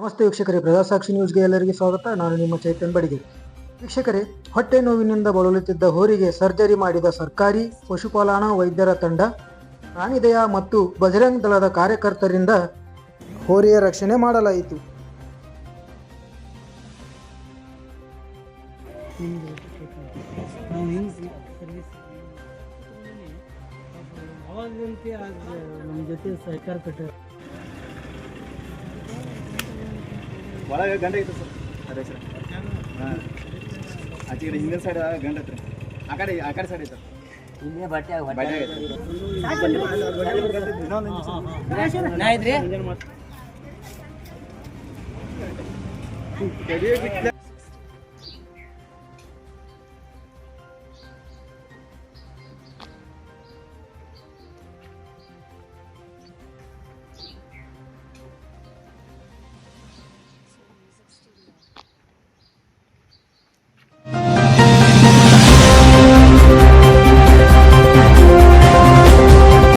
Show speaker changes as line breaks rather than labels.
ನಮಸ್ತೆ ವೀಕ್ಷಕರೇ, ಪ್ರಜಾಸಾಕ್ಷಿ ನ್ಯೂಸ್ಗೆ ಎಲ್ಲರಿಗೆ ಸ್ವಾಗತ. ನಾನು ನಿಮ್ಮ ಚೈತನ್ ಬಡಿಗೆ. ವೀಕ್ಷಕರೇ, ಹೊಟ್ಟೆ ನೋವಿನಿಂದ ಬಳಲುತ್ತಿದ್ದ ಹೋರಿಗೆ ಸರ್ಜರಿ ಮಾಡಿದ ಸರ್ಕಾರಿ ಪಶುಪಾಲನಾ ವೈದ್ಯರ ತಂಡ, ಪ್ರಾಣಿದಯ ಮತ್ತು ಬಜರಂಗ್ ದಳದ ಕಾರ್ಯಕರ್ತರಿಂದ ಹೋರಿಯ ರಕ್ಷಣೆ ಮಾಡಲಾಯಿತು.
ನಮ್ಮ ಜೊತೆ ಸಹಕಾರ ಕೊಟ್ಟ
ಒಳಗೆ ಗಂಡ ಐತೆ ಸರ್. ಅದೇ ಸರ್. ಹಾಂ, ಆಚೆ ಹಿಂದಿನ ಸೈಡ್ ಗಂಡ ಐತ್ರಿ. ಆ ಕಡೆ ಸೈಡ್ ಐತೆ
ಇಲ್ಲೇ ಬಟ್ಟೆ
ಐತೆ.